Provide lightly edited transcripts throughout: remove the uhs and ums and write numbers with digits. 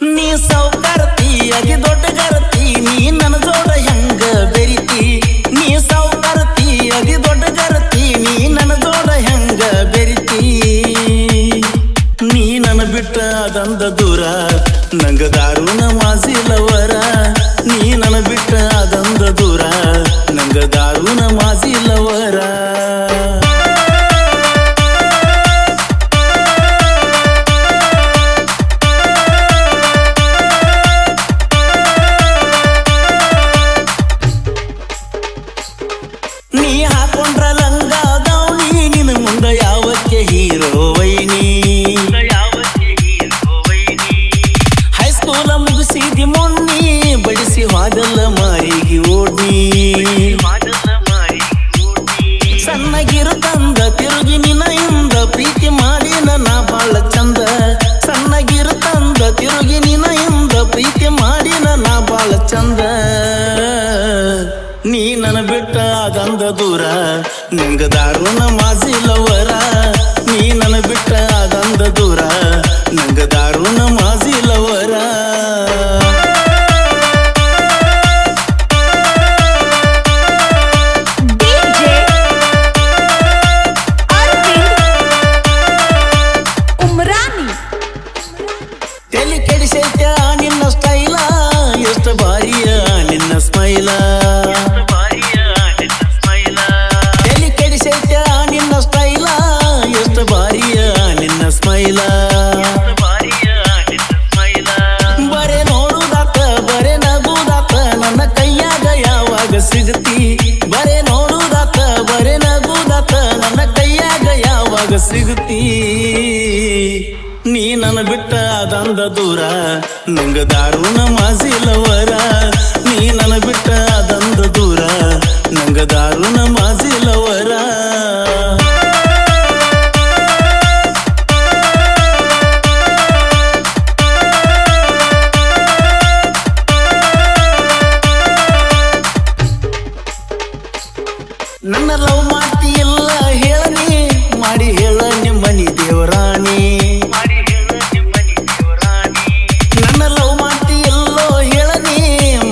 ನೀ ಸೌಕರ್ತಿ ಅಗಿ ದೊಡ್ಡ ಗರತಿ ನೀ ನನ್ನ ಜೋಡ ಹೆಂಗ ಬೆರಿತಿ ನೀ ಸೌಕರ್ತಿ ಅಗಿ ದೊಡ್ಡ ಗರತಿ ನೀ ನನ್ನ ಜೋಡ ಹೆಂಗ ಬೆರಿತಿ ನೀ ನನ್ನ ಬಿಟ್ಟ ಅದಂದ ದೂರ ನಂಗ ದಾರುನ ಮಾಸಿಲವರ ನೀ ನನ್ನ ಬಿಟ್ಟ ಅದಂದ ದೂರ ನಂಗ ದಾರುನ ಮಾಸಿಲವರ ನೀ ಹಾಕೊಂಡ್ರ ಲಂಗ ದೌಣಿ ನಿನ್ನ ಮುಂದ ಯಾವಕ್ಕೆ ಹೀರೋ ವೈನಿ ಹೈಸ್ಕೂಲ ಮುಗಿಸಿದಿ ಮೊನ್ನಿ ಬಡಿಸಿ ಹಾದಲ್ಲ ಮಾರಿಗೆ ಓಡ್ನಿ ಸಣ್ಣಗಿರುತ್ತಂದ ತಿರುಗಿ ನಿನಯಿಂದ ಪ್ರೀತಿ ಮಾಡಿ ನನ್ನ ಬಾಳ ಚಂದ ಸಣ್ಣಗಿರುತ್ತಂದ ತಿರುಗಿ ನಿನಯಿಂದ ಪ್ರೀತಿ ಮಾಡಿ ನನ್ನ ಬಾಳ ಚಂದ ನೀ ನನ್ನ ಬಿಟ್ಟ ಅದಂದ ದೂರ ನಂಗ ದಾರುನ ಮಾಸಿಲವರ ನೀ ನನ್ನ ಬಿಟ್ಟ ಅದಂದ ದೂರ ನಂಗ ದಾರುನ ಮಾಸಿಲವರ ತಲೆ ಕೆಡಿಸೈತ ನಿನ್ನ ಸ್ಟೈಲ ಎಷ್ಟು ಬಾರಿಯ ನಿನ್ನ ಸ್ಮೈಲ ತಲೆ ಕೆಡಿಸೈತ ನಿನ್ನ ಸ್ಟೈಲ ಎಷ್ಟು ಬಾರಿಯ ನಿನ್ನ ಸ್ಮೈಲ ಬರೇ ನೋಡುದಾತ ಬರೇ ನಗುದಾತ ನನ್ನ ಕೈಯಾಗ ಯಾವಾಗ ಸಿಗತಿ ಬರೇ ನೋಡುದಾತ ಬರೇ ನಗುದಾತ ನನ್ನ ಕೈಯಾಗ ಯಾವಾಗ ಸಿಗತಿ ನೀ ನನ್ನ ಬಿಟ್ಟ ಅದಂದ ದೂರ ನಂಗ ದಾರುನ ಮಾಸಿಲವರ ನೀ ನನ್ನ ಬಿಟ್ಟ ಅದಂದ ದೂರ ನಂಗ ದಾರುನ ಮಾಸಿಲವರ ನನ್ನ ಲವ್ ಮಾಡ್ತಿಲ್ಲ ಹೇಳನಿ ಮಾಡಿ ಹೇಳ ನಿಮ್ಮನಿ ದೇವರಾಣಿ ನನ್ನ ಲವ್ ಮಾಡ್ತಿಲ್ಲೋ ಹೇಳನಿ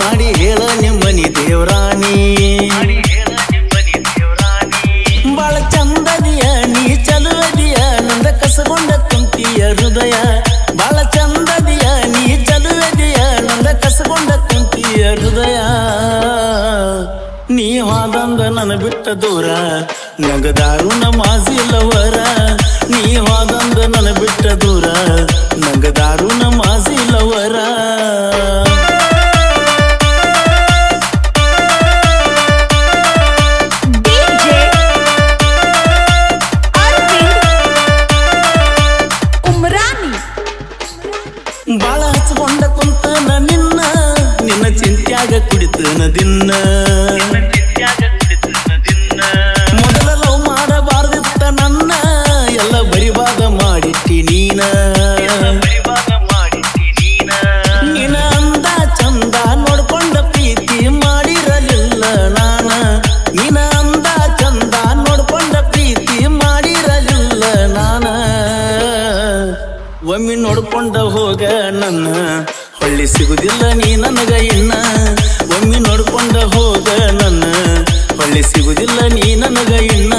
ಮಾಡಿ ಹೇಳ ನಿಮ್ಮನಿ ದೇವರಾಣಿ ಬಾಳ ಚಂದದಿಯ ನೀ ಚಲುವದಿಯ ನಂದ ಕಸಗೊಂಡ ಕುಂತಿಯ ಹೃದಯ ಬಾಳ ಚಂದದಿಯ ನೀ ಚಲುವದಿಯ ನಂದ ಕಸಗೊಂಡ ಕುಂತಿಯ ಹೃದಯ ನೀ ಹಾದಂದ ನನ್ನ ಬಿಟ್ಟ ದೂರ ನಂಗ ದಾರುನ ಮಾಸಿಲವರ ನೀ ಹಾದಂದ ನನ್ನ ಬಿಟ್ಟ ದೂರ ನಂಗ ದಾರುನ ಮಾಸಿಲವರ ಬಾಳ ಹಚ್ಕೊಂಡ ಕುಂತನ ನಿನ್ನ ನಿನ್ನ ಚಿಂತ್ಯಾಗ ಕುಡಿತನ ದಿನ್ನ ಮೊದಲ ಲವ್ ಮಾಡಬಾರ್ದಿತ್ತ ನನ್ನ ಎಲ್ಲ ಬರಿವಾದ ಮಾಡಿಟ್ಟಿ ನೀನ ನಿನ್ನ ಅಂದ ಚಂದ ನೋಡ್ಕೊಂಡ ಪ್ರೀತಿ ಮಾಡಿರಲಿಲ್ಲ ನಾನ ನಿನ್ನ ಅಂದ ಚಂದ ನೋಡ್ಕೊಂಡ ಪ್ರೀತಿ ಮಾಡಿರಲಿಲ್ಲ ನಾನ ಒಮ್ಮೆ ನೋಡ್ಕೊಂಡ ಹೋಗ ನನ್ನ ಹೊಳ್ಳಿ ಸಿಗುದಿಲ್ಲ ನೀ ನನಗ ಇನ್ನ ಒಮ್ಮೆ ನೋಡ್ಕೊಂಡ ಹೋಗ ನನ್ನ ಹೊಳ್ಳಿ ಸಿಗುದಿಲ್ಲ ನೀ ನನಗ ಇನ್ನ